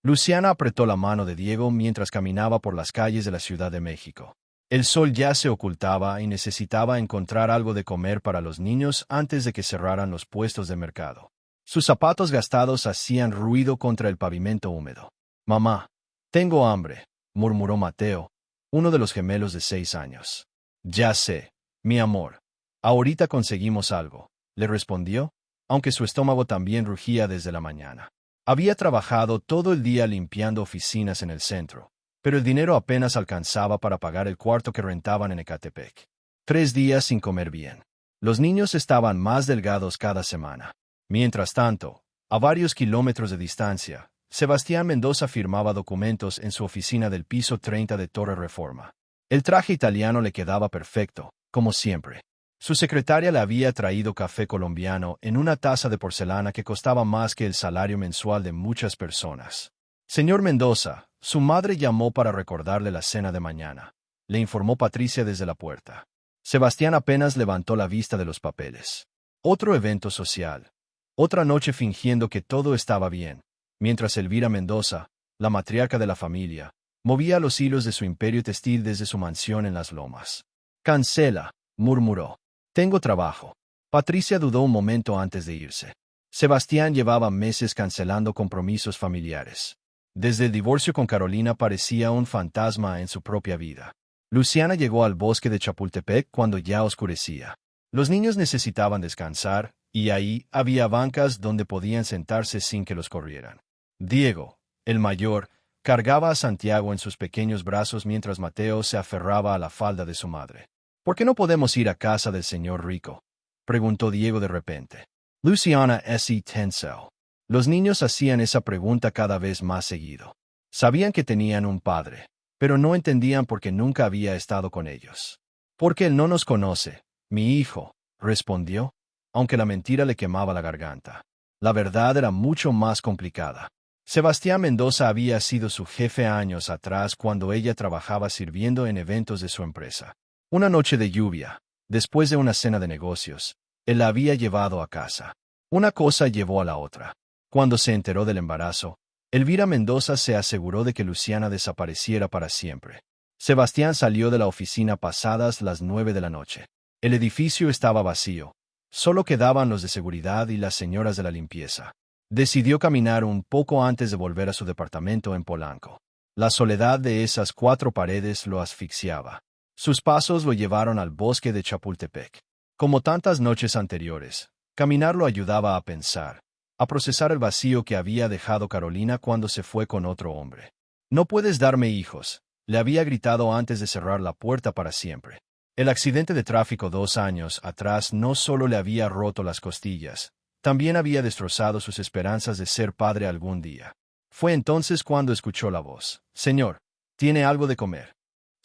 Luciana apretó la mano de Diego mientras caminaba por las calles de la Ciudad de México. El sol ya se ocultaba y necesitaba encontrar algo de comer para los niños antes de que cerraran los puestos de mercado. Sus zapatos gastados hacían ruido contra el pavimento húmedo. «Mamá, tengo hambre», murmuró Mateo, uno de los gemelos de 6 años. «Ya sé, mi amor. Ahorita conseguimos algo», le respondió, aunque su estómago también rugía desde la mañana. Había trabajado todo el día limpiando oficinas en el centro, pero el dinero apenas alcanzaba para pagar el cuarto que rentaban en Ecatepec. 3 días sin comer bien. Los niños estaban más delgados cada semana. Mientras tanto, a varios kilómetros de distancia, Sebastián Mendoza firmaba documentos en su oficina del piso 30 de Torre Reforma. El traje italiano le quedaba perfecto, como siempre. Su secretaria le había traído café colombiano en una taza de porcelana que costaba más que el salario mensual de muchas personas. «Señor Mendoza», su madre llamó para recordarle la cena de mañana, le informó Patricia desde la puerta. Sebastián apenas levantó la vista de los papeles. Otro evento social. Otra noche fingiendo que todo estaba bien, mientras Elvira Mendoza, la matriarca de la familia, movía los hilos de su imperio textil desde su mansión en Las Lomas. «Cancela», murmuró. «Tengo trabajo». Patricia dudó un momento antes de irse. Sebastián llevaba meses cancelando compromisos familiares. Desde el divorcio con Carolina parecía un fantasma en su propia vida. Luciana llegó al bosque de Chapultepec cuando ya oscurecía. Los niños necesitaban descansar, y ahí había bancas donde podían sentarse sin que los corrieran. Diego, el mayor, cargaba a Santiago en sus pequeños brazos mientras Mateo se aferraba a la falda de su madre. «¿Por qué no podemos ir a casa del señor Rico?», preguntó Diego de repente. Luciana S. Tencel. Los niños hacían esa pregunta cada vez más seguido. Sabían que tenían un padre, pero no entendían por qué nunca había estado con ellos. «Porque él no nos conoce, mi hijo», respondió, aunque la mentira le quemaba la garganta. La verdad era mucho más complicada. Sebastián Mendoza había sido su jefe años atrás cuando ella trabajaba sirviendo en eventos de su empresa. Una noche de lluvia, después de una cena de negocios, él la había llevado a casa. Una cosa llevó a la otra. Cuando se enteró del embarazo, Elvira Mendoza se aseguró de que Luciana desapareciera para siempre. Sebastián salió de la oficina pasadas las 9 de la noche. El edificio estaba vacío. Solo quedaban los de seguridad y las señoras de la limpieza. Decidió caminar un poco antes de volver a su departamento en Polanco. La soledad de esas 4 paredes lo asfixiaba. Sus pasos lo llevaron al bosque de Chapultepec. Como tantas noches anteriores, caminar lo ayudaba a pensar, a procesar el vacío que había dejado Carolina cuando se fue con otro hombre. «No puedes darme hijos», le había gritado antes de cerrar la puerta para siempre. El accidente de tráfico 2 años atrás no solo le había roto las costillas, también había destrozado sus esperanzas de ser padre algún día. Fue entonces cuando escuchó la voz. «Señor, ¿tiene algo de comer?».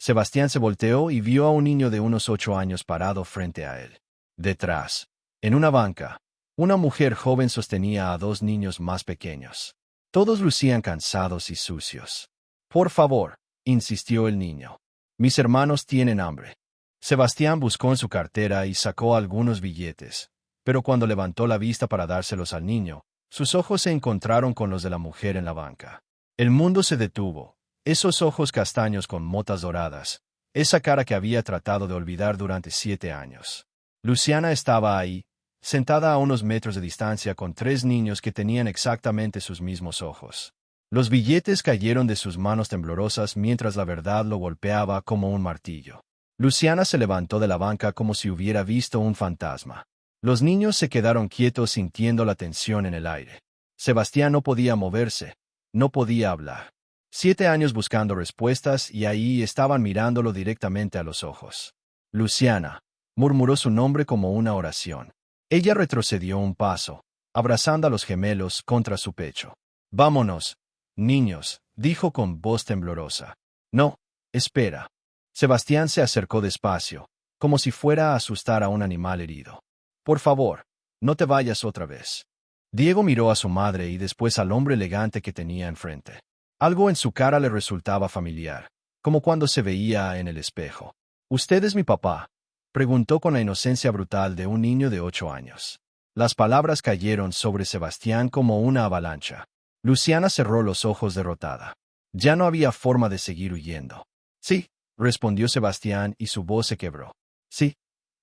Sebastián se volteó y vio a un niño de unos 8 años parado frente a él. Detrás, en una banca, una mujer joven sostenía a 2 niños más pequeños. Todos lucían cansados y sucios. «Por favor», insistió el niño. «Mis hermanos tienen hambre». Sebastián buscó en su cartera y sacó algunos billetes, pero cuando levantó la vista para dárselos al niño, sus ojos se encontraron con los de la mujer en la banca. El mundo se detuvo. Esos ojos castaños con motas doradas, esa cara que había tratado de olvidar durante 7 años. Luciana estaba ahí, sentada a unos metros de distancia con 3 niños que tenían exactamente sus mismos ojos. Los billetes cayeron de sus manos temblorosas mientras la verdad lo golpeaba como un martillo. Luciana se levantó de la banca como si hubiera visto un fantasma. Los niños se quedaron quietos sintiendo la tensión en el aire. Sebastián no podía moverse, no podía hablar. 7 años buscando respuestas y ahí estaban mirándolo directamente a los ojos. «Luciana», murmuró su nombre como una oración. Ella retrocedió un paso, abrazando a los gemelos contra su pecho. «Vámonos, niños», dijo con voz temblorosa. «No, espera». Sebastián se acercó despacio, como si fuera a asustar a un animal herido. «Por favor, no te vayas otra vez». Diego miró a su madre y después al hombre elegante que tenía enfrente. Algo en su cara le resultaba familiar, como cuando se veía en el espejo. «¿Usted es mi papá?», preguntó con la inocencia brutal de un niño de 8 años. Las palabras cayeron sobre Sebastián como una avalancha. Luciana cerró los ojos derrotada. Ya no había forma de seguir huyendo. Sí, respondió Sebastián y su voz se quebró. Sí,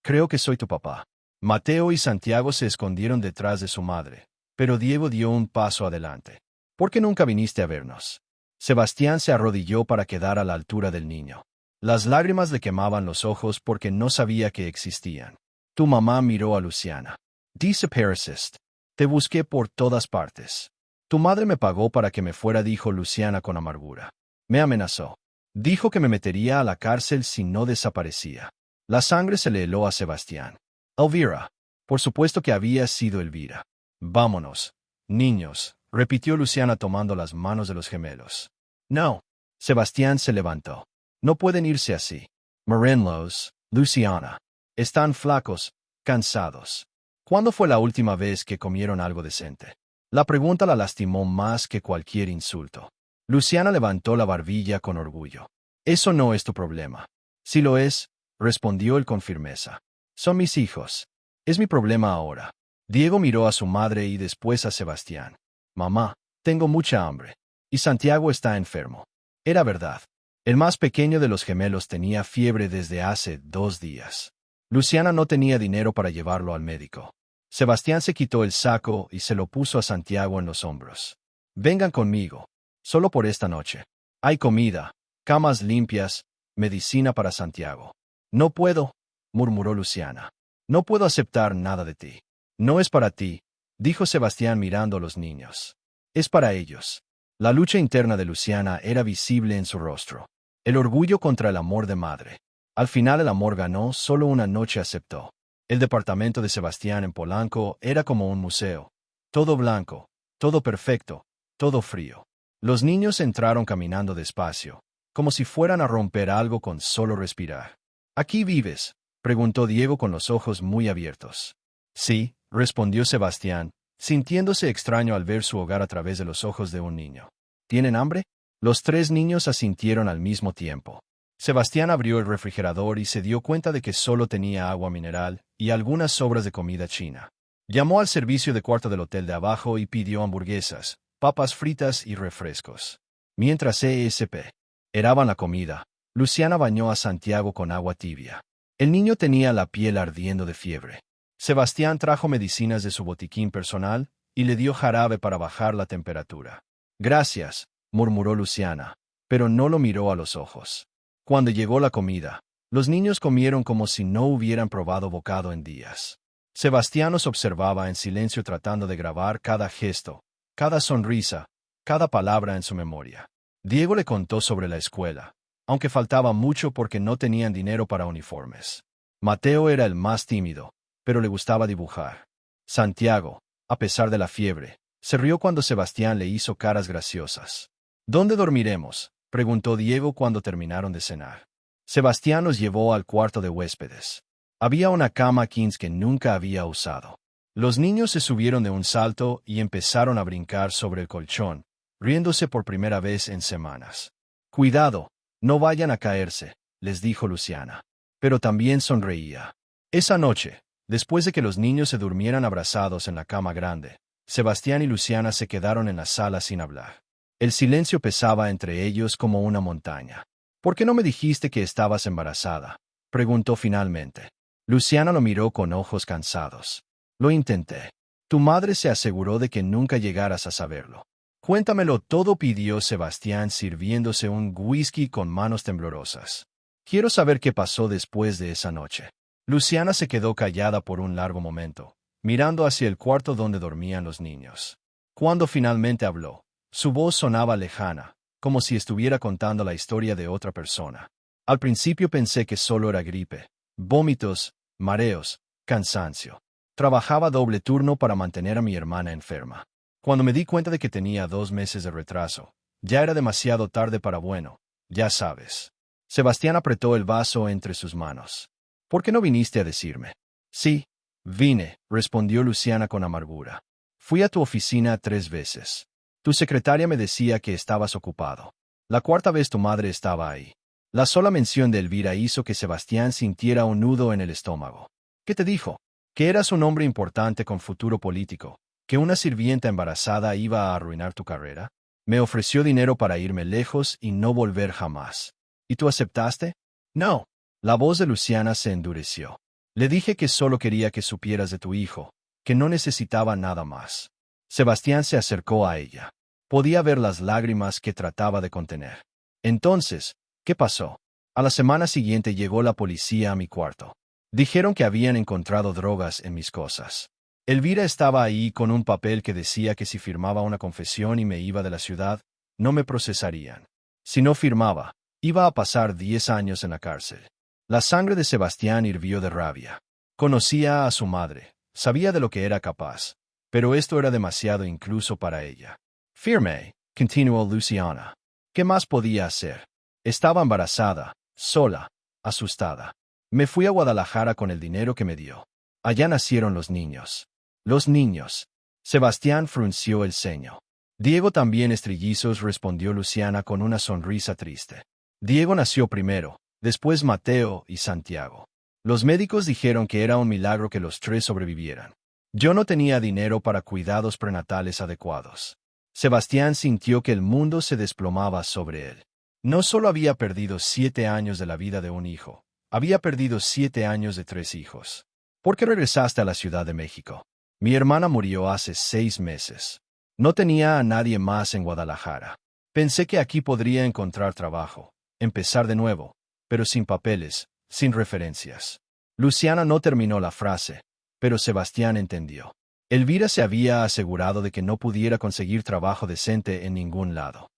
creo que soy tu papá. Mateo y Santiago se escondieron detrás de su madre, pero Diego dio un paso adelante. ¿Por qué nunca viniste a vernos? Sebastián se arrodilló para quedar a la altura del niño. Las lágrimas le quemaban los ojos porque no sabía que existían. Tu mamá miró a Luciana. Desapareciste. Te busqué por todas partes. Tu madre me pagó para que me fuera, dijo Luciana con amargura. Me amenazó. Dijo que me metería a la cárcel si no desaparecía. La sangre se le heló a Sebastián. Elvira. Por supuesto que había sido Elvira. Vámonos. Niños, repitió Luciana tomando las manos de los gemelos. No. Sebastián se levantó. No pueden irse así. Mírenlos, Luciana. Están flacos, cansados. ¿Cuándo fue la última vez que comieron algo decente? La pregunta la lastimó más que cualquier insulto. Luciana levantó la barbilla con orgullo. Eso no es tu problema. Si lo es, respondió él con firmeza. Son mis hijos. Es mi problema ahora. Diego miró a su madre y después a Sebastián. Mamá, tengo mucha hambre. Y Santiago está enfermo. Era verdad. El más pequeño de los gemelos tenía fiebre desde hace 2 días. Luciana no tenía dinero para llevarlo al médico. Sebastián se quitó el saco y se lo puso a Santiago en los hombros. Vengan conmigo. Solo por esta noche. Hay comida, camas limpias, medicina para Santiago. No puedo, murmuró Luciana. No puedo aceptar nada de ti. No es para ti, dijo Sebastián mirando a los niños. Es para ellos. La lucha interna de Luciana era visible en su rostro. El orgullo contra el amor de madre. Al final el amor ganó, solo una noche aceptó. El departamento de Sebastián en Polanco era como un museo. Todo blanco, todo perfecto, todo frío. Los niños entraron caminando despacio, como si fueran a romper algo con solo respirar. ¿Aquí vives?, preguntó Diego con los ojos muy abiertos. Sí, respondió Sebastián, sintiéndose extraño al ver su hogar a través de los ojos de un niño. ¿Tienen hambre? Los 3 niños asintieron al mismo tiempo. Sebastián abrió el refrigerador y se dio cuenta de que solo tenía agua mineral y algunas sobras de comida china. Llamó al servicio de cuarto del hotel de abajo y pidió hamburguesas, papas fritas y refrescos. Mientras ESP heraban la comida, Luciana bañó a Santiago con agua tibia. El niño tenía la piel ardiendo de fiebre. Sebastián trajo medicinas de su botiquín personal y le dio jarabe para bajar la temperatura. Gracias, murmuró Luciana, pero no lo miró a los ojos. Cuando llegó la comida, los niños comieron como si no hubieran probado bocado en días. Sebastián los observaba en silencio tratando de grabar cada gesto, cada sonrisa, cada palabra en su memoria. Diego le contó sobre la escuela, aunque faltaba mucho porque no tenían dinero para uniformes. Mateo era el más tímido, pero le gustaba dibujar. Santiago, a pesar de la fiebre, se rió cuando Sebastián le hizo caras graciosas. ¿Dónde dormiremos?, preguntó Diego cuando terminaron de cenar. Sebastián los llevó al cuarto de huéspedes. Había una cama Kings que nunca había usado. Los niños se subieron de un salto y empezaron a brincar sobre el colchón, riéndose por primera vez en semanas. Cuidado, no vayan a caerse, les dijo Luciana. Pero también sonreía. Esa noche, después de que los niños se durmieran abrazados en la cama grande, Sebastián y Luciana se quedaron en la sala sin hablar. El silencio pesaba entre ellos como una montaña. ¿Por qué no me dijiste que estabas embarazada?, preguntó finalmente. Luciana lo miró con ojos cansados. Lo intenté. Tu madre se aseguró de que nunca llegaras a saberlo. Cuéntamelo todo, pidió Sebastián sirviéndose un whisky con manos temblorosas. Quiero saber qué pasó después de esa noche. Luciana se quedó callada por un largo momento, mirando hacia el cuarto donde dormían los niños. Cuando finalmente habló, su voz sonaba lejana, como si estuviera contando la historia de otra persona. Al principio pensé que solo era gripe, vómitos, mareos, cansancio. Trabajaba doble turno para mantener a mi hermana enferma. Cuando me di cuenta de que tenía 2 meses de retraso, ya era demasiado tarde para bueno, ya sabes. Sebastián apretó el vaso entre sus manos. ¿Por qué no viniste a decirme? Sí, vine, respondió Luciana con amargura. Fui a tu oficina 3 veces. Tu secretaria me decía que estabas ocupado. La 4ª vez tu madre estaba ahí. La sola mención de Elvira hizo que Sebastián sintiera un nudo en el estómago. ¿Qué te dijo? Que eras un hombre importante con futuro político, ¿Que una sirvienta embarazada iba a arruinar tu carrera? Me ofreció dinero para irme lejos y no volver jamás. ¿Y tú aceptaste? No. La voz de Luciana se endureció. Le dije que solo quería que supieras de tu hijo, que no necesitaba nada más. Sebastián se acercó a ella. Podía ver las lágrimas que trataba de contener. Entonces, ¿qué pasó? A la semana siguiente llegó la policía a mi cuarto. Dijeron que habían encontrado drogas en mis cosas. Elvira estaba ahí con un papel que decía que si firmaba una confesión y me iba de la ciudad, no me procesarían. Si no firmaba, iba a pasar 10 años en la cárcel. La sangre de Sebastián hirvió de rabia. Conocía a su madre, sabía de lo que era capaz, pero esto era demasiado incluso para ella. Firme, continuó Luciana. ¿Qué más podía hacer? Estaba embarazada, sola, asustada. Me fui a Guadalajara con el dinero que me dio. Allá nacieron los niños. Los niños. Sebastián frunció el ceño. Diego también es trillizos, respondió Luciana con una sonrisa triste. Diego nació primero, después Mateo y Santiago. Los médicos dijeron que era un milagro que los 3 sobrevivieran. Yo no tenía dinero para cuidados prenatales adecuados. Sebastián sintió que el mundo se desplomaba sobre él. No solo había perdido 7 años de la vida de un hijo, había perdido 7 años de 3 hijos. ¿Por qué regresaste a la Ciudad de México? Mi hermana murió hace 6 meses. No tenía a nadie más en Guadalajara. Pensé que aquí podría encontrar trabajo, empezar de nuevo, pero sin papeles, sin referencias. Luciana no terminó la frase, pero Sebastián entendió. Elvira se había asegurado de que no pudiera conseguir trabajo decente en ningún lado.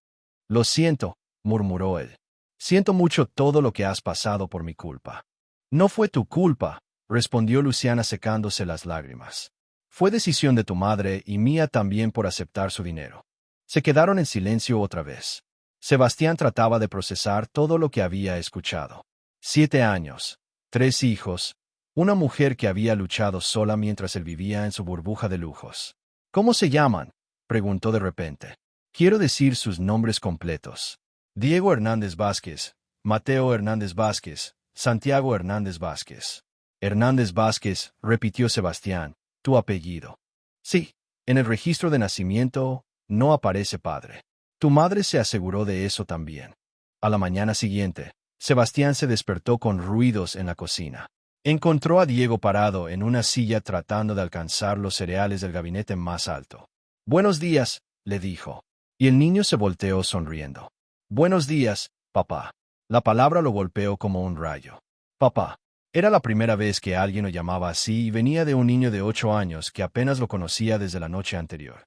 Lo siento, murmuró él. Siento mucho todo lo que has pasado por mi culpa. No fue tu culpa, respondió Luciana secándose las lágrimas. Fue decisión de tu madre y mía también por aceptar su dinero. Se quedaron en silencio otra vez. Sebastián trataba de procesar todo lo que había escuchado. 7 años, 3 hijos, una mujer que había luchado sola mientras él vivía en su burbuja de lujos. ¿Cómo se llaman? Preguntó de repente. Quiero decir sus nombres completos. Diego Hernández Vázquez, Mateo Hernández Vázquez, Santiago Hernández Vázquez. Hernández Vázquez, repitió Sebastián, tu apellido. Sí, en el registro de nacimiento no aparece padre. Tu madre se aseguró de eso también. A la mañana siguiente, Sebastián se despertó con ruidos en la cocina. Encontró a Diego parado en una silla tratando de alcanzar los cereales del gabinete más alto. Buenos días, le dijo. Y el niño se volteó sonriendo. Buenos días, papá. La palabra lo golpeó como un rayo. Papá. Era la primera vez que alguien lo llamaba así y venía de un niño de 8 años que apenas lo conocía desde la noche anterior.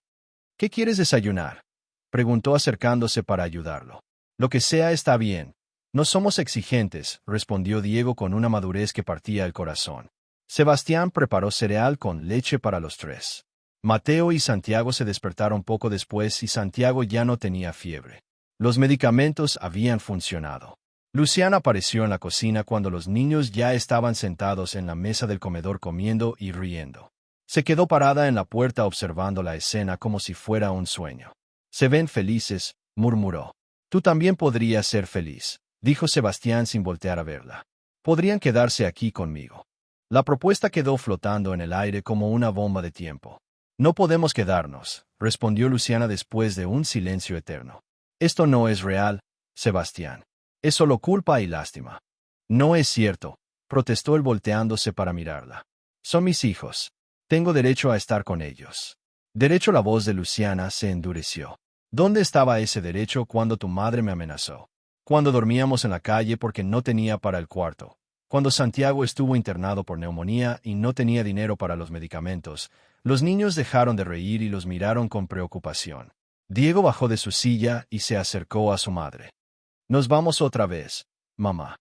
¿Qué quieres desayunar? Preguntó acercándose para ayudarlo. Lo que sea está bien. No somos exigentes, respondió Diego con una madurez que partía el corazón. Sebastián preparó cereal con leche para los 3. Mateo y Santiago se despertaron poco después y Santiago ya no tenía fiebre. Los medicamentos habían funcionado. Luciana apareció en la cocina cuando los niños ya estaban sentados en la mesa del comedor comiendo y riendo. Se quedó parada en la puerta observando la escena como si fuera un sueño. Se ven felices, murmuró. Tú también podrías ser feliz, dijo Sebastián sin voltear a verla. Podrían quedarse aquí conmigo. La propuesta quedó flotando en el aire como una bomba de tiempo. No podemos quedarnos, respondió Luciana después de un silencio eterno. Esto no es real, Sebastián. Es solo culpa y lástima. No es cierto, protestó él volteándose para mirarla. Son mis hijos. Tengo derecho a estar con ellos. Derecho. La voz de Luciana se endureció. ¿Dónde estaba ese derecho cuando tu madre me amenazó? Cuando dormíamos en la calle porque no tenía para el cuarto. Cuando Santiago estuvo internado por neumonía y no tenía dinero para los medicamentos, los niños dejaron de reír y los miraron con preocupación. Diego bajó de su silla y se acercó a su madre. Nos vamos otra vez, mamá.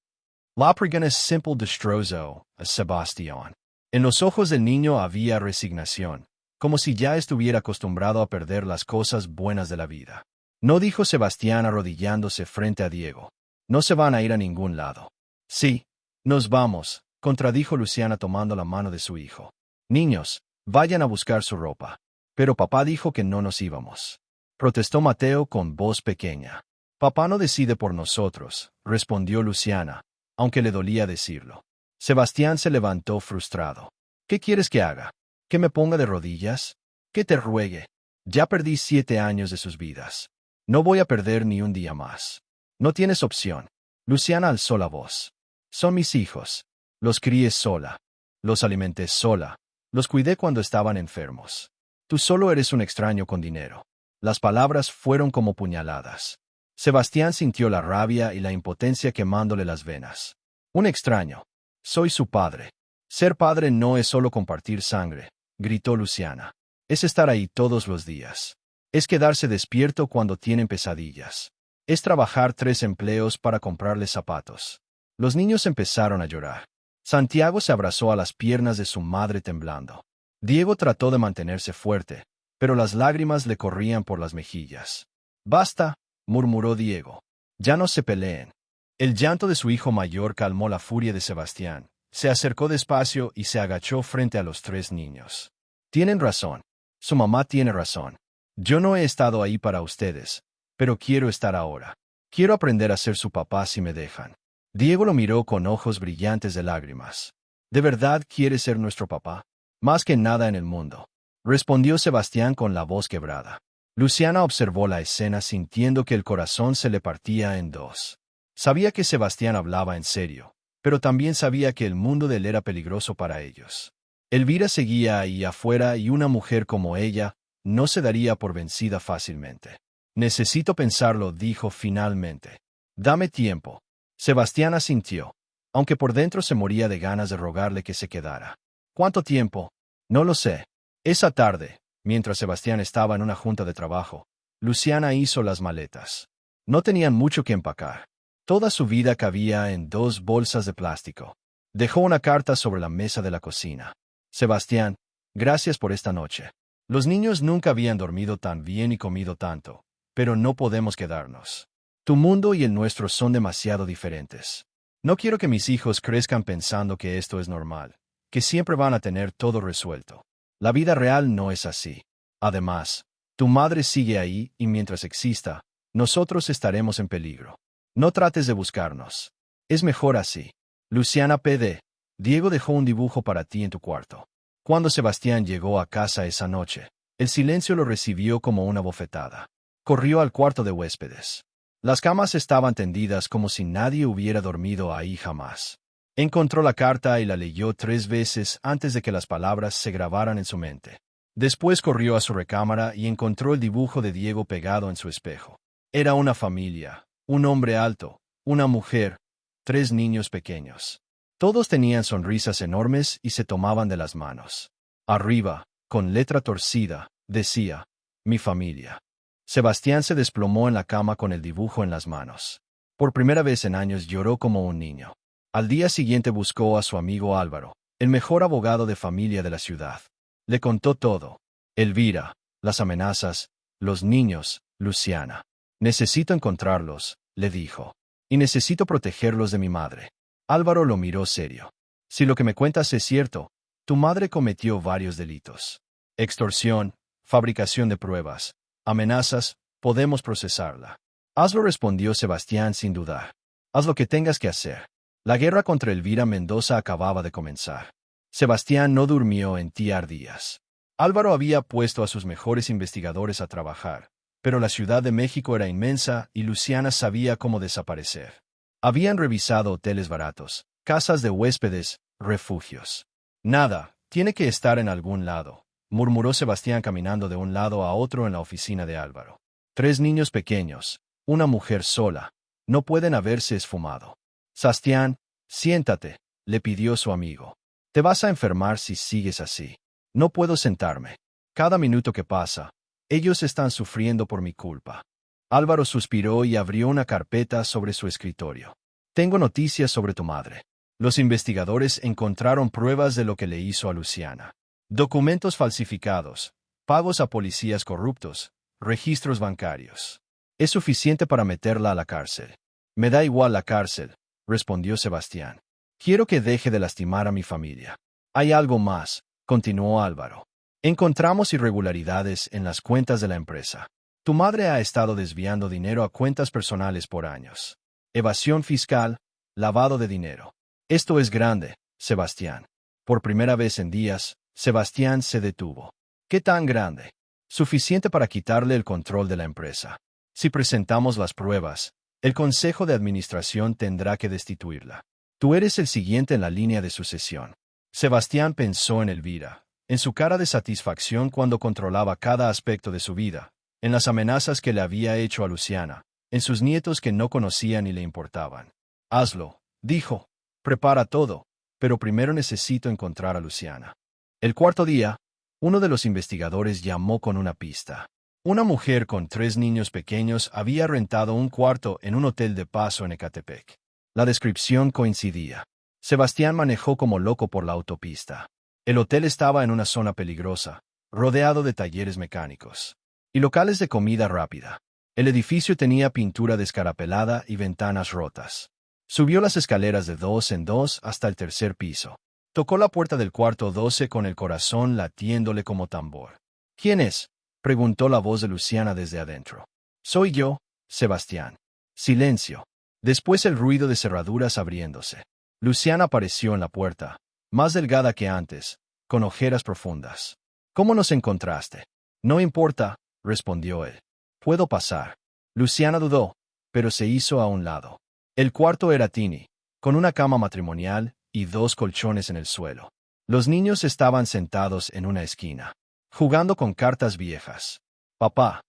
La pregunta es simple destrozo a Sebastián. En los ojos del niño había resignación, como si ya estuviera acostumbrado a perder las cosas buenas de la vida. No, dijo Sebastián arrodillándose frente a Diego. No se van a ir a ningún lado. Sí, nos vamos, contradijo Luciana tomando la mano de su hijo. Niños, vayan a buscar su ropa. Pero papá dijo que no nos íbamos. Protestó Mateo con voz pequeña. Papá no decide por nosotros, respondió Luciana, aunque le dolía decirlo. Sebastián se levantó frustrado. ¿Qué quieres que haga? ¿Que me ponga de rodillas? Que te ruegue. Ya perdí 7 años de sus vidas. No voy a perder ni un día más. No tienes opción. Luciana alzó la voz. Son mis hijos. Los crié sola. Los alimenté sola. Los cuidé cuando estaban enfermos. Tú solo eres un extraño con dinero. Las palabras fueron como puñaladas. Sebastián sintió la rabia y la impotencia quemándole las venas. Un extraño. Soy su padre. Ser padre no es solo compartir sangre, gritó Luciana. Es estar ahí todos los días. Es quedarse despierto cuando tienen pesadillas. Es trabajar 3 empleos para comprarles zapatos. Los niños empezaron a llorar. Santiago se abrazó a las piernas de su madre temblando. Diego trató de mantenerse fuerte, pero las lágrimas le corrían por las mejillas. Basta, murmuró Diego. Ya no se peleen. El llanto de su hijo mayor calmó la furia de Sebastián. Se acercó despacio y se agachó frente a los 3 niños. Tienen razón. Su mamá tiene razón. Yo no he estado ahí para ustedes, pero quiero estar ahora. Quiero aprender a ser su papá si me dejan. Diego lo miró con ojos brillantes de lágrimas. ¿De verdad quieres ser nuestro papá? Más que nada en el mundo, respondió Sebastián con la voz quebrada. Luciana observó la escena sintiendo que el corazón se le partía en dos. Sabía que Sebastián hablaba en serio, pero también sabía que el mundo de él era peligroso para ellos. Elvira seguía ahí afuera y una mujer como ella no se daría por vencida fácilmente. Necesito pensarlo, dijo finalmente. Dame tiempo. Sebastián asintió, aunque por dentro se moría de ganas de rogarle que se quedara. ¿Cuánto tiempo? No lo sé. Esa tarde, mientras Sebastián estaba en una junta de trabajo, Luciana hizo las maletas. No tenían mucho que empacar. Toda su vida cabía en 2 bolsas de plástico. Dejó una carta sobre la mesa de la cocina. Sebastián, gracias por esta noche. Los niños nunca habían dormido tan bien y comido tanto, pero no podemos quedarnos. Tu mundo y el nuestro son demasiado diferentes. No quiero que mis hijos crezcan pensando que esto es normal, que siempre van a tener todo resuelto. La vida real no es así. Además, tu madre sigue ahí y mientras exista, nosotros estaremos en peligro. No trates de buscarnos. Es mejor así. Luciana PD. Diego dejó un dibujo para ti en tu cuarto. Cuando Sebastián llegó a casa esa noche, el silencio lo recibió como una bofetada. Corrió al cuarto de huéspedes. Las camas estaban tendidas como si nadie hubiera dormido ahí jamás. Encontró la carta y la leyó 3 veces antes de que las palabras se grabaran en su mente. Después corrió a su recámara y encontró el dibujo de Diego pegado en su espejo. Era una familia, un hombre alto, una mujer, 3 niños pequeños. Todos tenían sonrisas enormes y se tomaban de las manos. Arriba, con letra torcida, decía, mi familia. Sebastián se desplomó en la cama con el dibujo en las manos. Por primera vez en años lloró como un niño. Al día siguiente buscó a su amigo Álvaro, el mejor abogado de familia de la ciudad. Le contó todo. Elvira, las amenazas, los niños, Luciana. Necesito encontrarlos, le dijo. Y necesito protegerlos de mi madre. Álvaro lo miró serio. Si lo que me cuentas es cierto, tu madre cometió varios delitos. Extorsión, fabricación de pruebas, amenazas, podemos procesarla. Hazlo, respondió Sebastián sin dudar. Haz lo que tengas que hacer. La guerra contra Elvira Mendoza acababa de comenzar. Sebastián no durmió en días. Álvaro había puesto a sus mejores investigadores a trabajar, pero la Ciudad de México era inmensa y Luciana sabía cómo desaparecer. Habían revisado hoteles baratos, casas de huéspedes, refugios. Nada, tiene que estar en algún lado, murmuró Sebastián caminando de un lado a otro en la oficina de Álvaro. 3 niños pequeños, una mujer sola, no pueden haberse esfumado. Sebastián, siéntate, le pidió su amigo. Te vas a enfermar si sigues así. No puedo sentarme. Cada minuto que pasa, ellos están sufriendo por mi culpa. Álvaro suspiró y abrió una carpeta sobre su escritorio. Tengo noticias sobre tu madre. Los investigadores encontraron pruebas de lo que le hizo a Luciana. Documentos falsificados, pagos a policías corruptos, registros bancarios. Es suficiente para meterla a la cárcel. Me da igual la cárcel, respondió Sebastián. Quiero que deje de lastimar a mi familia. Hay algo más, continuó Álvaro. Encontramos irregularidades en las cuentas de la empresa. Tu madre ha estado desviando dinero a cuentas personales por años. Evasión fiscal, lavado de dinero. Esto es grande, Sebastián. Por primera vez en días, Sebastián se detuvo. ¿Qué tan grande? Suficiente para quitarle el control de la empresa. Si presentamos las pruebas, el Consejo de Administración tendrá que destituirla. Tú eres el siguiente en la línea de sucesión. Sebastián pensó en Elvira, en su cara de satisfacción cuando controlaba cada aspecto de su vida, en las amenazas que le había hecho a Luciana, en sus nietos que no conocía ni le importaban. Hazlo, dijo. Prepara todo, pero primero necesito encontrar a Luciana. El cuarto día, uno de los investigadores llamó con una pista. Una mujer con 3 niños pequeños había rentado un cuarto en un hotel de paso en Ecatepec. La descripción coincidía. Sebastián manejó como loco por la autopista. El hotel estaba en una zona peligrosa, rodeado de talleres mecánicos y locales de comida rápida. El edificio tenía pintura descarapelada y ventanas rotas. Subió las escaleras de 2 en 2 hasta el tercer piso. Tocó la puerta del cuarto 12 con el corazón latiéndole como tambor. ¿Quién es?, preguntó la voz de Luciana desde adentro. Soy yo, Sebastián. Silencio. Después el ruido de cerraduras abriéndose. Luciana apareció en la puerta, más delgada que antes, con ojeras profundas. ¿Cómo nos encontraste? No importa, respondió él. Puedo pasar. Luciana dudó, pero se hizo a un lado. El cuarto era tiny, con una cama matrimonial y 2 colchones en el suelo. Los niños estaban sentados en una esquina, jugando con cartas viejas. «Papá»,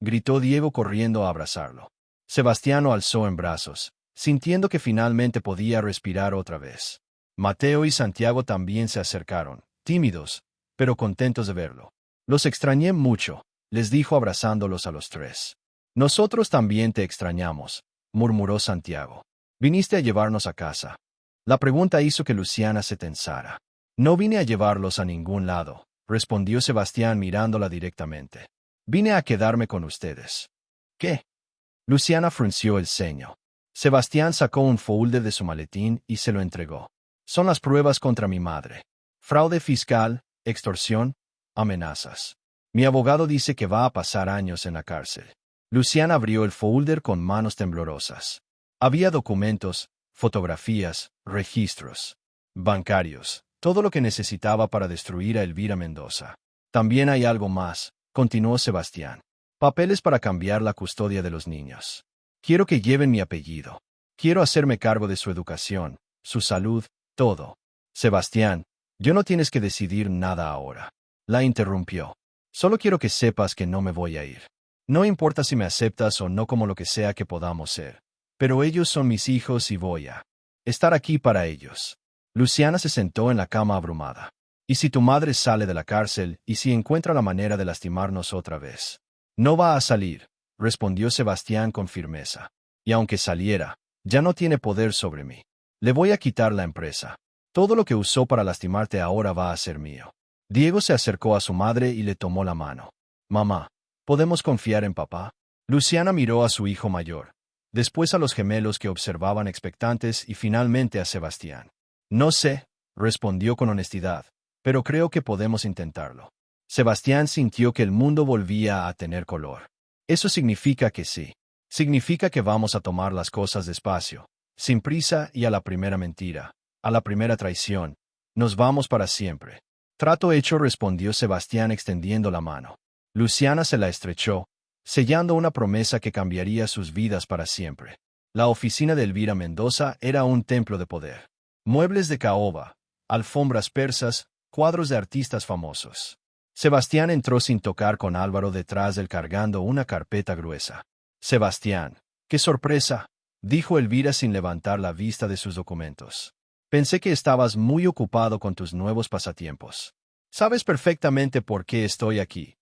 gritó Diego corriendo a abrazarlo. Sebastián lo alzó en brazos, sintiendo que finalmente podía respirar otra vez. Mateo y Santiago también se acercaron, tímidos, pero contentos de verlo. «Los extrañé mucho», les dijo abrazándolos a los 3. «Nosotros también te extrañamos», murmuró Santiago. «¿Viniste a llevarnos a casa?». La pregunta hizo que Luciana se tensara. «No vine a llevarlos a ningún lado», respondió Sebastián mirándola directamente. «Vine a quedarme con ustedes». «¿Qué?». Luciana frunció el ceño. Sebastián sacó un folder de su maletín y se lo entregó. «Son las pruebas contra mi madre. Fraude fiscal, extorsión, amenazas. Mi abogado dice que va a pasar años en la cárcel». Luciana abrió el folder con manos temblorosas. Había documentos, fotografías, registros bancarios, todo lo que necesitaba para destruir a Elvira Mendoza. «También hay algo más», continuó Sebastián. «Papeles para cambiar la custodia de los niños. Quiero que lleven mi apellido. Quiero hacerme cargo de su educación, su salud, todo». «Sebastián, yo no tienes que decidir nada ahora», la interrumpió. «Solo quiero que sepas que no me voy a ir. No importa si me aceptas o no como lo que sea que podamos ser. Pero ellos son mis hijos y voy a estar aquí para ellos». Luciana se sentó en la cama abrumada. «¿Y si tu madre sale de la cárcel y si encuentra la manera de lastimarnos otra vez?» «No va a salir», respondió Sebastián con firmeza. «Y aunque saliera, ya no tiene poder sobre mí. Le voy a quitar la empresa. Todo lo que usó para lastimarte ahora va a ser mío». Diego se acercó a su madre y le tomó la mano. «Mamá, ¿podemos confiar en papá?». Luciana miró a su hijo mayor, después a los gemelos que observaban expectantes y finalmente a Sebastián. «No sé», respondió con honestidad, «pero creo que podemos intentarlo». Sebastián sintió que el mundo volvía a tener color. «Eso significa que sí. Significa que vamos a tomar las cosas despacio, sin prisa y a la primera mentira, a la primera traición. Nos vamos para siempre». «Trato hecho», respondió Sebastián extendiendo la mano. Luciana se la estrechó, sellando una promesa que cambiaría sus vidas para siempre. La oficina de Elvira Mendoza era un templo de poder. Muebles de caoba, alfombras persas, cuadros de artistas famosos. Sebastián entró sin tocar con Álvaro detrás del cargando una carpeta gruesa. «Sebastián, qué sorpresa», dijo Elvira sin levantar la vista de sus documentos. «Pensé que estabas muy ocupado con tus nuevos pasatiempos». «Sabes perfectamente por qué estoy aquí»,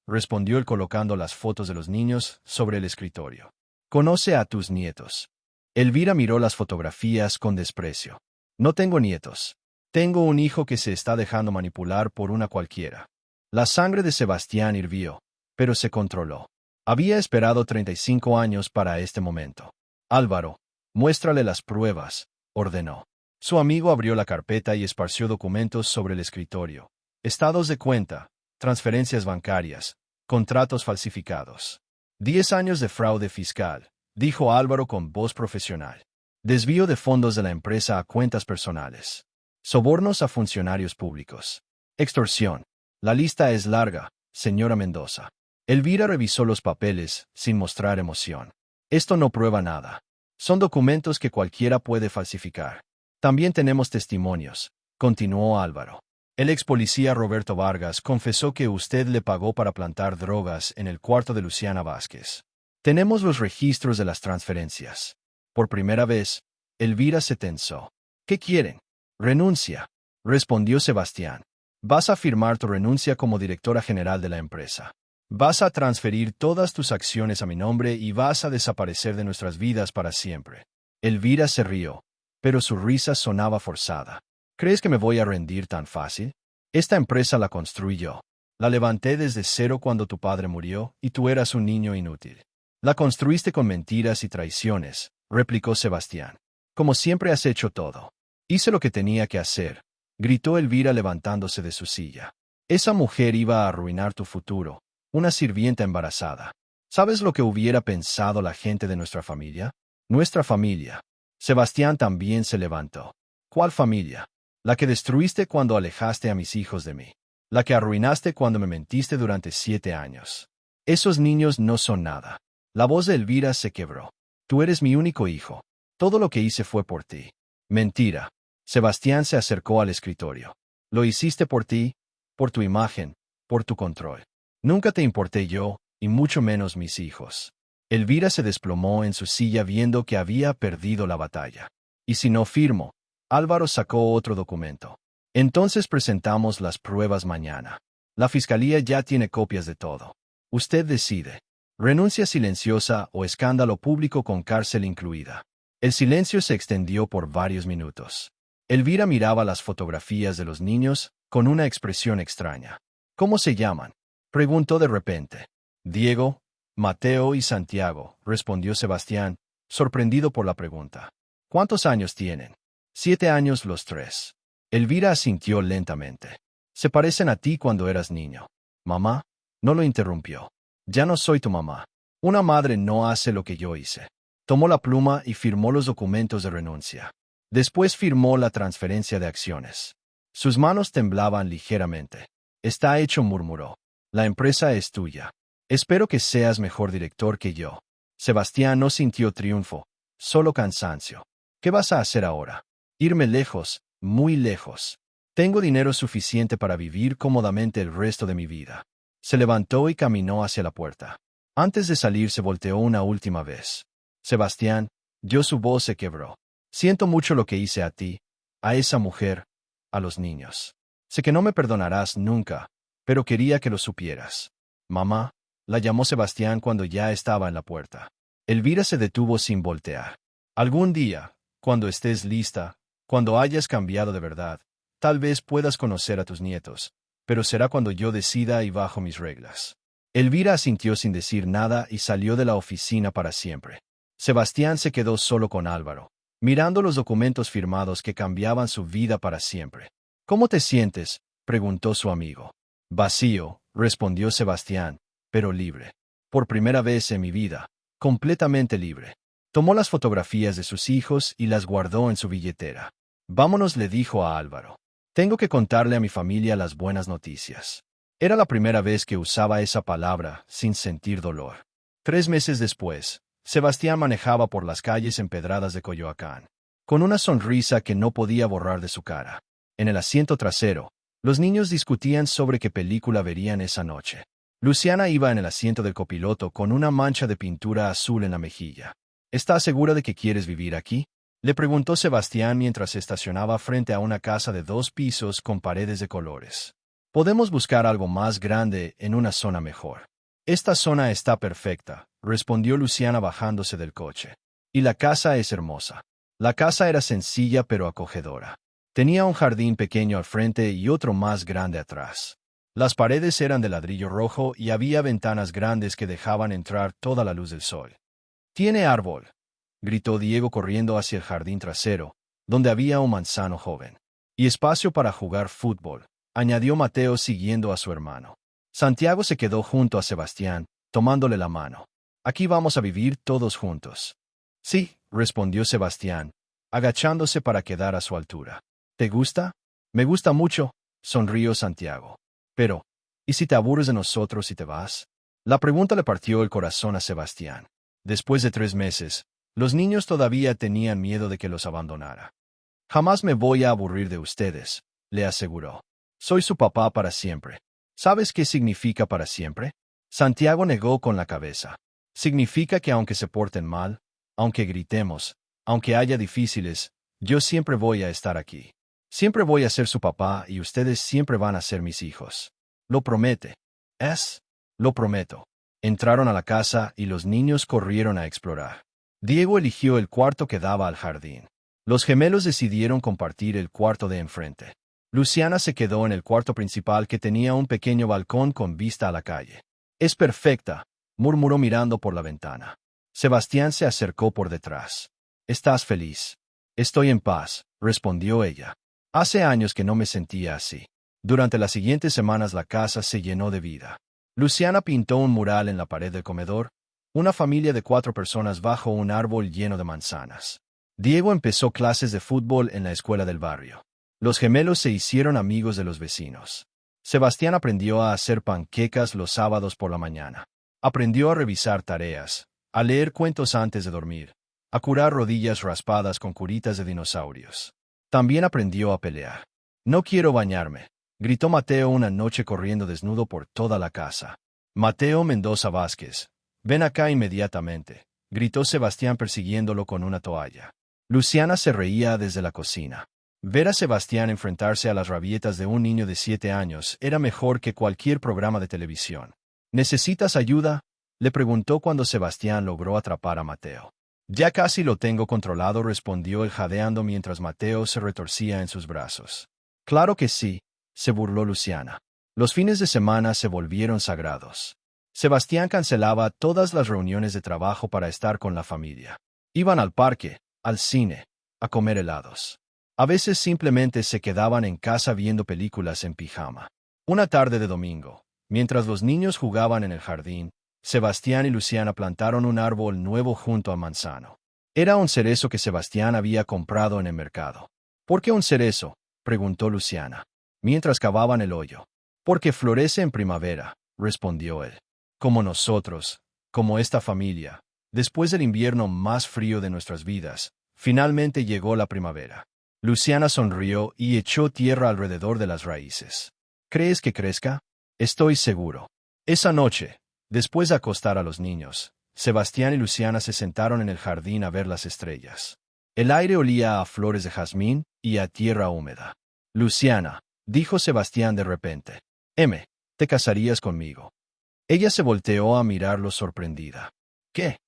respondió él colocando las fotos de los niños sobre el escritorio. «Conoce a tus nietos». Elvira miró las fotografías con desprecio. «No tengo nietos. Tengo un hijo que se está dejando manipular por una cualquiera». La sangre de Sebastián hirvió, pero se controló. Había esperado 35 años para este momento. «Álvaro, muéstrale las pruebas», ordenó. Su amigo abrió la carpeta y esparció documentos sobre el escritorio. Estados de cuenta, transferencias bancarias, contratos falsificados. 10 años de fraude fiscal, dijo Álvaro con voz profesional. Desvío de fondos de la empresa a cuentas personales. Sobornos a funcionarios públicos. Extorsión. La lista es larga, señora Mendoza. Elvira revisó los papeles, sin mostrar emoción. Esto no prueba nada. Son documentos que cualquiera puede falsificar. También tenemos testimonios, continuó Álvaro. El ex policía Roberto Vargas confesó que usted le pagó para plantar drogas en el cuarto de Luciana Vázquez. Tenemos los registros de las transferencias. Por primera vez, Elvira se tensó. ¿Qué quieren? Renuncia, respondió Sebastián. Vas a firmar tu renuncia como directora general de la empresa. Vas a transferir todas tus acciones a mi nombre y vas a desaparecer de nuestras vidas para siempre. Elvira se rió, pero su risa sonaba forzada. ¿Crees que me voy a rendir tan fácil? Esta empresa la construí yo. La levanté desde cero cuando tu padre murió y tú eras un niño inútil. La construiste con mentiras y traiciones, replicó Sebastián. Como siempre has hecho todo. Hice lo que tenía que hacer, gritó Elvira levantándose de su silla. Esa mujer iba a arruinar tu futuro, una sirvienta embarazada. ¿Sabes lo que hubiera pensado la gente de nuestra familia? Nuestra familia. Sebastián también se levantó. ¿Cuál familia? La que destruiste cuando alejaste a mis hijos de mí. La que arruinaste cuando me mentiste durante 7 años. Esos niños no son nada. La voz de Elvira se quebró. Tú eres mi único hijo. Todo lo que hice fue por ti. Mentira. Sebastián se acercó al escritorio. Lo hiciste por ti, por tu imagen, por tu control. Nunca te importé yo, y mucho menos mis hijos. Elvira se desplomó en su silla viendo que había perdido la batalla. Y si no firmo, Álvaro sacó otro documento. Entonces presentamos las pruebas mañana. La fiscalía ya tiene copias de todo. Usted decide. Renuncia silenciosa o escándalo público con cárcel incluida. El silencio se extendió por varios minutos. Elvira miraba las fotografías de los niños con una expresión extraña. ¿Cómo se llaman? Preguntó de repente. Diego, Mateo y Santiago, respondió Sebastián, sorprendido por la pregunta. ¿Cuántos años tienen? 7 años los 3. Elvira asintió lentamente. Se parecen a ti cuando eras niño. Mamá, no lo interrumpió. Ya no soy tu mamá. Una madre no hace lo que yo hice. Tomó la pluma y firmó los documentos de renuncia. Después firmó la transferencia de acciones. Sus manos temblaban ligeramente. Está hecho, murmuró. La empresa es tuya. Espero que seas mejor director que yo. Sebastián no sintió triunfo, solo cansancio. ¿Qué vas a hacer ahora? Irme lejos, muy lejos. Tengo dinero suficiente para vivir cómodamente el resto de mi vida. Se levantó y caminó hacia la puerta. Antes de salir se volteó una última vez. Sebastián, su voz se quebró. Siento mucho lo que hice a ti, a esa mujer, a los niños. Sé que no me perdonarás nunca, pero quería que lo supieras. Mamá, la llamó Sebastián cuando ya estaba en la puerta. Elvira se detuvo sin voltear. Algún día, cuando estés lista, cuando hayas cambiado de verdad, tal vez puedas conocer a tus nietos, pero será cuando yo decida y bajo mis reglas. Elvira asintió sin decir nada y salió de la oficina para siempre. Sebastián se quedó solo con Álvaro, mirando los documentos firmados que cambiaban su vida para siempre. ¿Cómo te sientes?, preguntó su amigo. Vacío, respondió Sebastián, pero libre. Por primera vez en mi vida, completamente libre. Tomó las fotografías de sus hijos y las guardó en su billetera. Vámonos, le dijo a Álvaro. Tengo que contarle a mi familia las buenas noticias. Era la primera vez que usaba esa palabra sin sentir dolor. 3 meses después, Sebastián manejaba por las calles empedradas de Coyoacán, con una sonrisa que no podía borrar de su cara. En el asiento trasero, los niños discutían sobre qué película verían esa noche. Luciana iba en el asiento del copiloto con una mancha de pintura azul en la mejilla. ¿Estás segura de que quieres vivir aquí?, le preguntó Sebastián mientras se estacionaba frente a una casa de 2 pisos con paredes de colores. Podemos buscar algo más grande en una zona mejor. Esta zona está perfecta, respondió Luciana bajándose del coche. Y la casa es hermosa. La casa era sencilla pero acogedora. Tenía un jardín pequeño al frente y otro más grande atrás. Las paredes eran de ladrillo rojo y había ventanas grandes que dejaban entrar toda la luz del sol. «¿Tiene árbol?», gritó Diego corriendo hacia el jardín trasero, donde había un manzano joven. «Y espacio para jugar fútbol», añadió Mateo siguiendo a su hermano. Santiago se quedó junto a Sebastián, tomándole la mano. «Aquí vamos a vivir todos juntos». «Sí», respondió Sebastián, agachándose para quedar a su altura. «¿Te gusta?». «Me gusta mucho», sonrió Santiago. «Pero, ¿Y si te aburres de nosotros y te vas? La pregunta le partió el corazón a Sebastián. Después de 3 meses, los niños todavía tenían miedo de que los abandonara. Jamás me voy a aburrir de ustedes, le aseguró. Soy su papá para siempre. ¿Sabes qué significa para siempre? Santiago negó con la cabeza. Significa que aunque se porten mal, aunque gritemos, aunque haya difíciles, yo siempre voy a estar aquí. Siempre voy a ser su papá y ustedes siempre van a ser mis hijos. Lo promete. Lo prometo. Entraron a la casa y los niños corrieron a explorar. Diego eligió el cuarto que daba al jardín. Los gemelos decidieron compartir el cuarto de enfrente. Luciana se quedó en el cuarto principal que tenía un pequeño balcón con vista a la calle. Es perfecta, murmuró mirando por la ventana. Sebastián se acercó por detrás. ¿Estás feliz? Estoy en paz, respondió ella. Hace años que no me sentía así. Durante las siguientes semanas la casa se llenó de vida. Luciana pintó un mural en la pared del comedor, una familia de 4 personas bajo un árbol lleno de manzanas. Diego empezó clases de fútbol en la escuela del barrio. Los gemelos se hicieron amigos de los vecinos. Sebastián aprendió a hacer panquecas los sábados por la mañana. Aprendió a revisar tareas, a leer cuentos antes de dormir, a curar rodillas raspadas con curitas de dinosaurios. También aprendió a pelear. No quiero bañarme, gritó Mateo una noche corriendo desnudo por toda la casa. Mateo Mendoza Vázquez, ven acá inmediatamente, gritó Sebastián persiguiéndolo con una toalla. Luciana se reía desde la cocina. Ver a Sebastián enfrentarse a las rabietas de un niño de 7 años era mejor que cualquier programa de televisión. ¿Necesitas ayuda?, le preguntó cuando Sebastián logró atrapar a Mateo. Ya casi lo tengo controlado, respondió él jadeando mientras Mateo se retorcía en sus brazos. Claro que sí, se burló Luciana. Los fines de semana se volvieron sagrados. Sebastián cancelaba todas las reuniones de trabajo para estar con la familia. Iban al parque, al cine, a comer helados. A veces simplemente se quedaban en casa viendo películas en pijama. Una tarde de domingo, mientras los niños jugaban en el jardín, Sebastián y Luciana plantaron un árbol nuevo junto a manzano. Era un cerezo que Sebastián había comprado en el mercado. ¿Por qué un cerezo?, preguntó Luciana, mientras cavaban el hoyo. Porque florece en primavera, respondió él. Como nosotros, como esta familia, después del invierno más frío de nuestras vidas, finalmente llegó la primavera. Luciana sonrió y echó tierra alrededor de las raíces. ¿Crees que crezca? Estoy seguro. Esa noche, después de acostar a los niños, Sebastián y Luciana se sentaron en el jardín a ver las estrellas. El aire olía a flores de jazmín y a tierra húmeda. Luciana, dijo Sebastián de repente, ¿te casarías conmigo? Ella se volteó a mirarlo sorprendida. ¿Qué?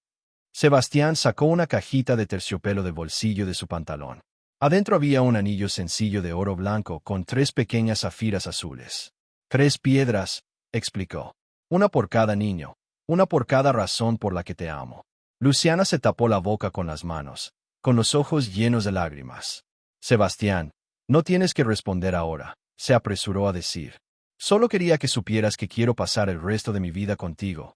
Sebastián sacó una cajita de terciopelo del bolsillo de su pantalón. Adentro había un anillo sencillo de oro blanco con 3 pequeñas zafiras azules. 3 piedras, explicó. Una por cada niño, una por cada razón por la que te amo. Luciana se tapó la boca con las manos, con los ojos llenos de lágrimas. Sebastián, no tienes que responder ahora, se apresuró a decir. Solo quería que supieras que quiero pasar el resto de mi vida contigo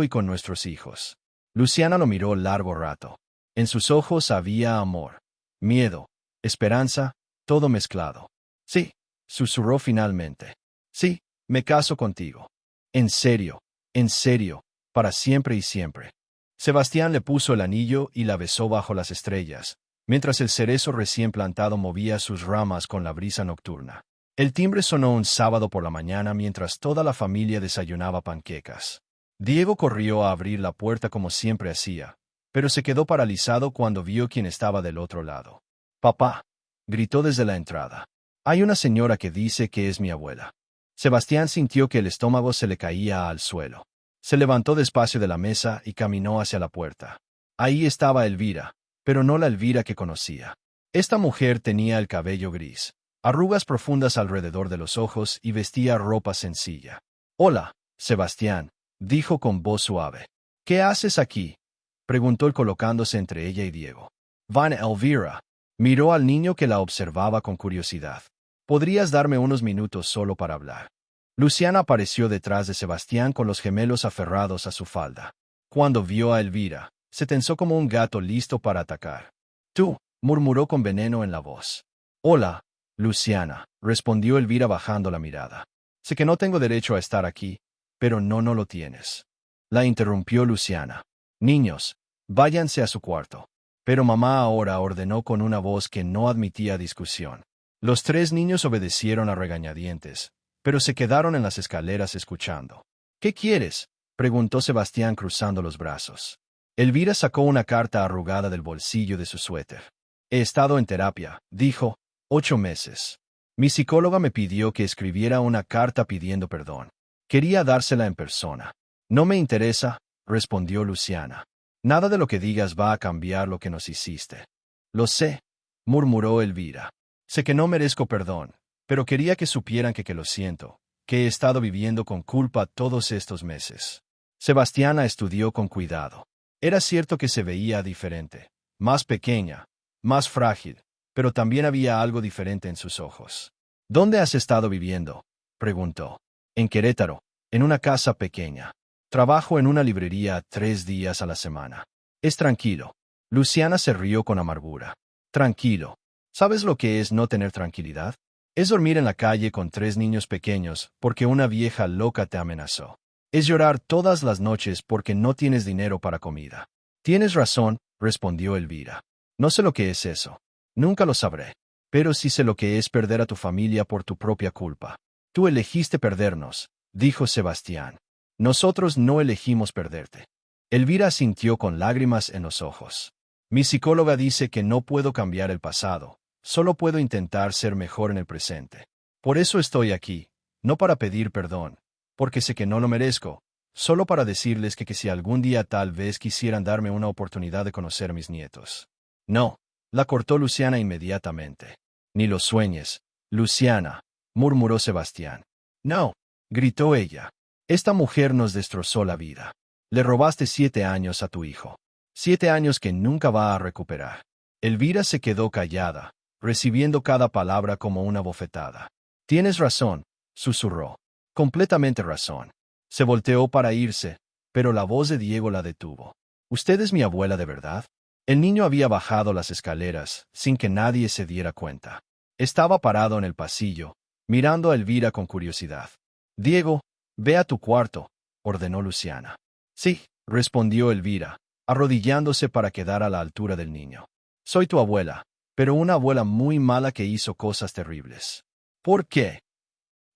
y con nuestros hijos. Luciana lo miró largo rato. En sus ojos había amor, miedo, esperanza, todo mezclado. Sí, susurró finalmente. Sí, me caso contigo. En serio, para siempre y siempre. Sebastián le puso el anillo y la besó bajo las estrellas, mientras el cerezo recién plantado movía sus ramas con la brisa nocturna. El timbre sonó un sábado por la mañana mientras toda la familia desayunaba panquecas. Diego corrió a abrir la puerta como siempre hacía, pero se quedó paralizado cuando vio quién estaba del otro lado. «Papá», gritó desde la entrada. «Hay una señora que dice que es mi abuela». Sebastián sintió que el estómago se le caía al suelo. Se levantó despacio de la mesa y caminó hacia la puerta. Ahí estaba Elvira, pero no la Elvira que conocía. Esta mujer tenía el cabello gris, arrugas profundas alrededor de los ojos y vestía ropa sencilla. «Hola, Sebastián», dijo con voz suave. «¿Qué haces aquí?», preguntó él colocándose entre ella y Diego. «Van Elvira», miró al niño que la observaba con curiosidad. «¿Podrías darme unos minutos solo para hablar?». Luciana apareció detrás de Sebastián con los gemelos aferrados a su falda. Cuando vio a Elvira, se tensó como un gato listo para atacar. «Tú», murmuró con veneno en la voz. «Hola, Luciana», respondió Elvira bajando la mirada. Sé que no tengo derecho a estar aquí, pero no lo tienes. La interrumpió Luciana. Niños, váyanse a su cuarto. Pero mamá ahora ordenó con una voz que no admitía discusión. Los tres niños obedecieron a regañadientes, pero se quedaron en las escaleras escuchando. ¿Qué quieres?, preguntó Sebastián cruzando los brazos. Elvira sacó una carta arrugada del bolsillo de su suéter. He estado en terapia, dijo, 8 meses. Mi psicóloga me pidió que escribiera una carta pidiendo perdón. Quería dársela en persona. No me interesa, respondió Luciana. Nada de lo que digas va a cambiar lo que nos hiciste. Lo sé, murmuró Elvira. Sé que no merezco perdón, pero quería que supieran que lo siento, que he estado viviendo con culpa todos estos meses. Sebastiana estudió con cuidado. Era cierto que se veía diferente, más pequeña, más frágil, pero también había algo diferente en sus ojos. ¿Dónde has estado viviendo?, preguntó. En Querétaro, en una casa pequeña. Trabajo en una librería 3 días a la semana. Es tranquilo. Luciana se rió con amargura. Tranquilo. ¿Sabes lo que es no tener tranquilidad? Es dormir en la calle con 3 niños pequeños porque una vieja loca te amenazó. Es llorar todas las noches porque no tienes dinero para comida. Tienes razón, respondió Elvira. No sé lo que es eso. Nunca lo sabré. Pero sí sé lo que es perder a tu familia por tu propia culpa. Tú elegiste perdernos, dijo Sebastián. Nosotros no elegimos perderte. Elvira asintió con lágrimas en los ojos. Mi psicóloga dice que no puedo cambiar el pasado, solo puedo intentar ser mejor en el presente. Por eso estoy aquí, no para pedir perdón, porque sé que no lo merezco, solo para decirles que si algún día tal vez quisieran darme una oportunidad de conocer a mis nietos. No, la cortó Luciana inmediatamente. Ni lo sueñes, Luciana, murmuró Sebastián. No, gritó ella. Esta mujer nos destrozó la vida. Le robaste 7 años a tu hijo. 7 años que nunca va a recuperar. Elvira se quedó callada, recibiendo cada palabra como una bofetada. Tienes razón, susurró. Completamente razón. Se volteó para irse, pero la voz de Diego la detuvo. ¿Usted es mi abuela de verdad? El niño había bajado las escaleras, sin que nadie se diera cuenta. Estaba parado en el pasillo, mirando a Elvira con curiosidad. Diego, ve a tu cuarto, ordenó Luciana. Sí, respondió Elvira, arrodillándose para quedar a la altura del niño. Soy tu abuela, pero una abuela muy mala que hizo cosas terribles. ¿Por qué?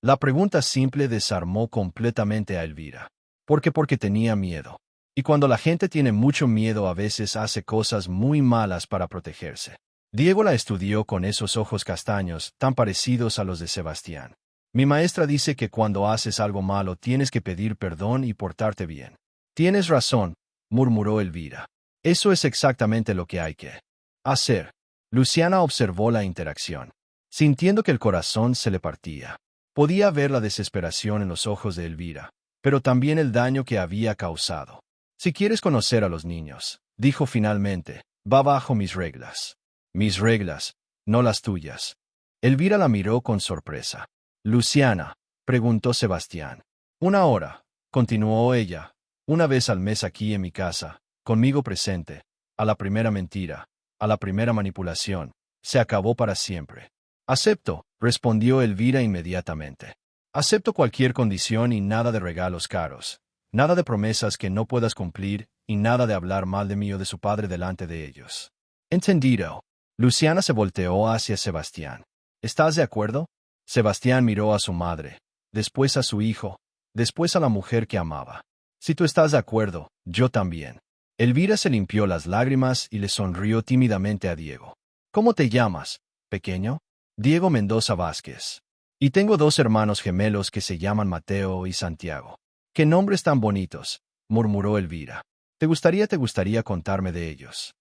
La pregunta simple desarmó completamente a Elvira. Porque tenía miedo. Y cuando la gente tiene mucho miedo a veces hace cosas muy malas para protegerse. Diego la estudió con esos ojos castaños, tan parecidos a los de Sebastián. Mi maestra dice que cuando haces algo malo tienes que pedir perdón y portarte bien. Tienes razón, murmuró Elvira. Eso es exactamente lo que hay que hacer. Luciana observó la interacción, sintiendo que el corazón se le partía. Podía ver la desesperación en los ojos de Elvira, pero también el daño que había causado. Si quieres conocer a los niños, dijo finalmente, va bajo mis reglas. Mis reglas, no las tuyas. Elvira la miró con sorpresa. Luciana, preguntó Sebastián. 1 hora, continuó ella, 1 vez al mes aquí en mi casa, conmigo presente, a la primera mentira, a la primera manipulación, se acabó para siempre. Acepto, respondió Elvira inmediatamente. Acepto cualquier condición y nada de regalos caros, nada de promesas que no puedas cumplir y nada de hablar mal de mí o de su padre delante de ellos. Entendido. Luciana se volteó hacia Sebastián. ¿Estás de acuerdo? Sebastián miró a su madre, después a su hijo, después a la mujer que amaba. Si tú estás de acuerdo, yo también. Elvira se limpió las lágrimas y le sonrió tímidamente a Diego. ¿Cómo te llamas, pequeño? Diego Mendoza Vázquez. Y tengo 2 hermanos gemelos que se llaman Mateo y Santiago. ¡Qué nombres tan bonitos!, murmuró Elvira. ¿Te gustaría contarme de ellos?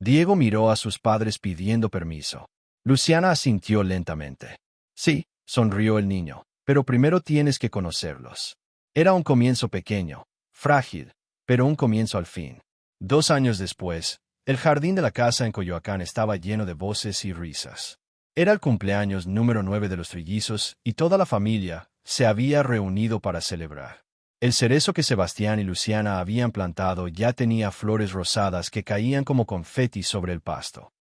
Diego miró a sus padres pidiendo permiso. Luciana asintió lentamente. Sí, sonrió el niño, pero primero tienes que conocerlos. Era un comienzo pequeño, frágil, pero un comienzo al fin. 2 años después, el jardín de la casa en Coyoacán estaba lleno de voces y risas. Era el cumpleaños número 9 de los trillizos y toda la familia se había reunido para celebrar. El cerezo que Sebastián y Luciana habían plantado ya tenía flores rosadas que caían como confeti sobre el pasto.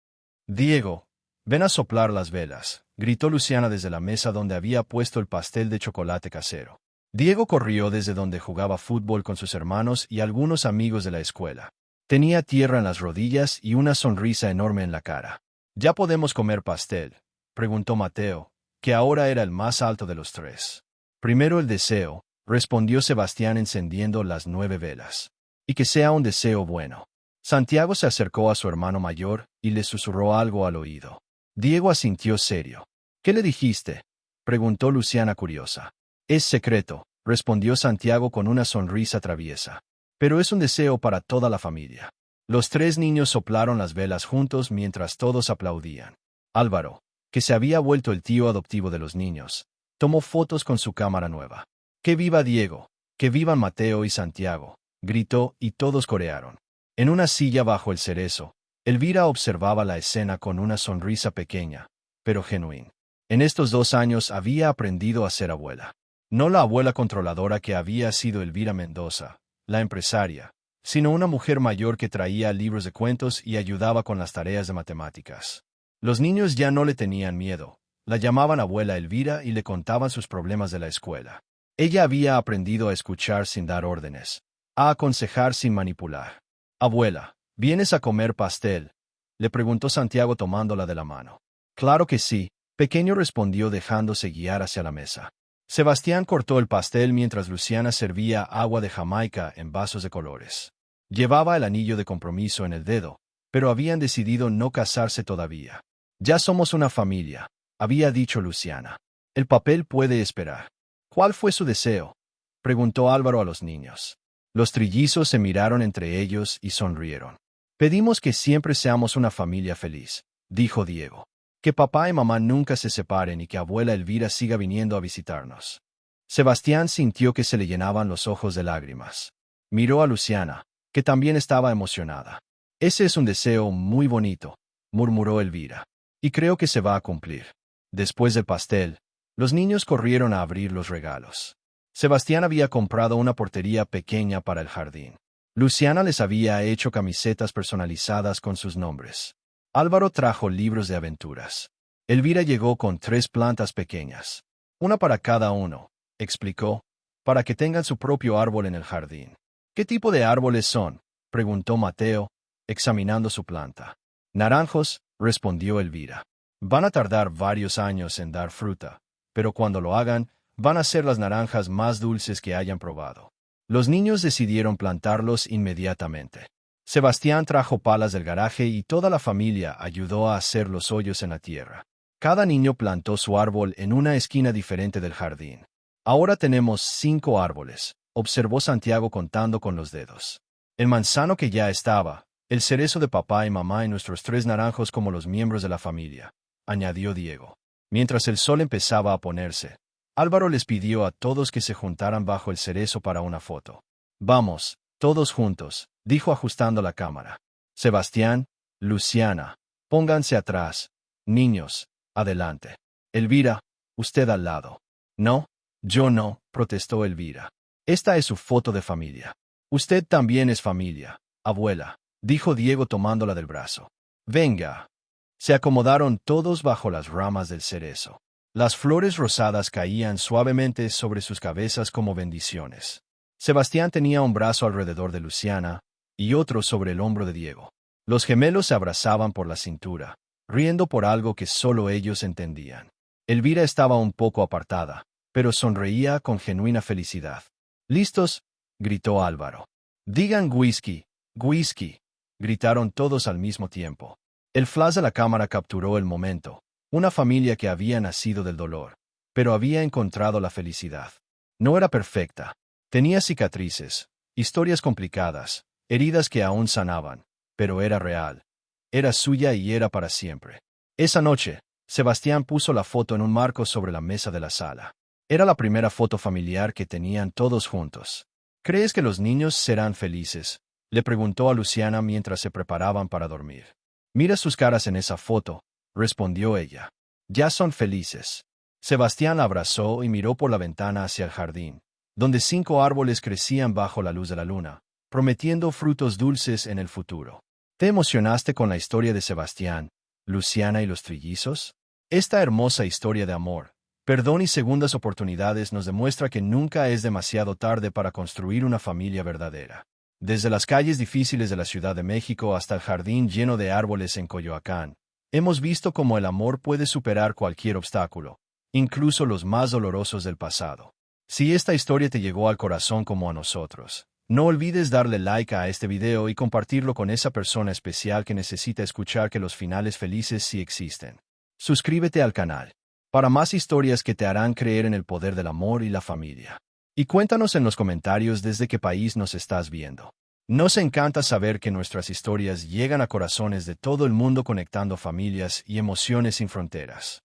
Diego, ven a soplar las velas, gritó Luciana desde la mesa donde había puesto el pastel de chocolate casero. Diego corrió desde donde jugaba fútbol con sus hermanos y algunos amigos de la escuela. Tenía tierra en las rodillas y una sonrisa enorme en la cara. ¿Ya podemos comer pastel?, preguntó Mateo, que ahora era el más alto de los tres. Primero el deseo, respondió Sebastián encendiendo las 9 velas. Y que sea un deseo bueno. Santiago se acercó a su hermano mayor y le susurró algo al oído. Diego asintió serio. ¿Qué le dijiste?, preguntó Luciana curiosa. Es secreto, respondió Santiago con una sonrisa traviesa. Pero es un deseo para toda la familia. Los 3 niños soplaron las velas juntos mientras todos aplaudían. Álvaro, que se había vuelto el tío adoptivo de los niños, tomó fotos con su cámara nueva. ¡Que viva Diego! ¡Que vivan Mateo y Santiago!, gritó y todos corearon. En una silla bajo el cerezo, Elvira observaba la escena con una sonrisa pequeña, pero genuina. En estos 2 años había aprendido a ser abuela. No la abuela controladora que había sido Elvira Mendoza, la empresaria, sino una mujer mayor que traía libros de cuentos y ayudaba con las tareas de matemáticas. Los niños ya no le tenían miedo, la llamaban abuela Elvira y le contaban sus problemas de la escuela. Ella había aprendido a escuchar sin dar órdenes, a aconsejar sin manipular. Abuela, ¿vienes a comer pastel?, le preguntó Santiago tomándola de la mano. Claro que sí, pequeño, respondió dejándose guiar hacia la mesa. Sebastián cortó el pastel mientras Luciana servía agua de Jamaica en vasos de colores. Llevaba el anillo de compromiso en el dedo, pero habían decidido no casarse todavía. Ya somos una familia, había dicho Luciana. El papel puede esperar. ¿Cuál fue su deseo?, preguntó Álvaro a los niños. Los trillizos se miraron entre ellos y sonrieron. Pedimos que siempre seamos una familia feliz, dijo Diego. Que papá y mamá nunca se separen y que abuela Elvira siga viniendo a visitarnos. Sebastián sintió que se le llenaban los ojos de lágrimas. Miró a Luciana, que también estaba emocionada. Ese es un deseo muy bonito, murmuró Elvira. Y creo que se va a cumplir. Después del pastel, los niños corrieron a abrir los regalos. Sebastián había comprado una portería pequeña para el jardín. Luciana les había hecho camisetas personalizadas con sus nombres. Álvaro trajo libros de aventuras. Elvira llegó con 3 plantas pequeñas. Una para cada uno, explicó, para que tengan su propio árbol en el jardín. ¿Qué tipo de árboles son?, preguntó Mateo, examinando su planta. Naranjos, respondió Elvira. Van a tardar varios años en dar fruta, pero cuando lo hagan, van a ser las naranjas más dulces que hayan probado. Los niños decidieron plantarlos inmediatamente. Sebastián trajo palas del garaje y toda la familia ayudó a hacer los hoyos en la tierra. Cada niño plantó su árbol en una esquina diferente del jardín. Ahora tenemos 5 árboles, observó Santiago contando con los dedos. El manzano que ya estaba, el cerezo de papá y mamá y nuestros 3 naranjos como los miembros de la familia, añadió Diego. Mientras el sol empezaba a ponerse, Álvaro les pidió a todos que se juntaran bajo el cerezo para una foto. Vamos, todos juntos, dijo ajustando la cámara. Sebastián, Luciana, pónganse atrás. Niños, adelante. Elvira, usted al lado. No, yo no, protestó Elvira. Esta es su foto de familia. Usted también es familia, abuela, dijo Diego tomándola del brazo. Venga. Se acomodaron todos bajo las ramas del cerezo. Las flores rosadas caían suavemente sobre sus cabezas como bendiciones. Sebastián tenía un brazo alrededor de Luciana y otro sobre el hombro de Diego. Los gemelos se abrazaban por la cintura, riendo por algo que solo ellos entendían. Elvira estaba un poco apartada, pero sonreía con genuina felicidad. ¿Listos?, gritó Álvaro. Digan whisky, whisky, gritaron todos al mismo tiempo. El flash de la cámara capturó el momento. Una familia que había nacido del dolor, pero había encontrado la felicidad. No era perfecta. Tenía cicatrices, historias complicadas, heridas que aún sanaban, pero era real. Era suya y era para siempre. Esa noche, Sebastián puso la foto en un marco sobre la mesa de la sala. Era la primera foto familiar que tenían todos juntos. ¿Crees que los niños serán felices?, le preguntó a Luciana mientras se preparaban para dormir. Mira sus caras en esa foto, respondió ella. Ya son felices. Sebastián la abrazó y miró por la ventana hacia el jardín, donde 5 árboles crecían bajo la luz de la luna, prometiendo frutos dulces en el futuro. ¿Te emocionaste con la historia de Sebastián, Luciana y los trillizos? Esta hermosa historia de amor, perdón y segundas oportunidades nos demuestra que nunca es demasiado tarde para construir una familia verdadera. Desde las calles difíciles de la Ciudad de México hasta el jardín lleno de árboles en Coyoacán, hemos visto cómo el amor puede superar cualquier obstáculo, incluso los más dolorosos del pasado. Si esta historia te llegó al corazón como a nosotros, no olvides darle like a este video y compartirlo con esa persona especial que necesita escuchar que los finales felices sí existen. Suscríbete al canal para más historias que te harán creer en el poder del amor y la familia. Y cuéntanos en los comentarios desde qué país nos estás viendo. Nos encanta saber que nuestras historias llegan a corazones de todo el mundo conectando familias y emociones sin fronteras.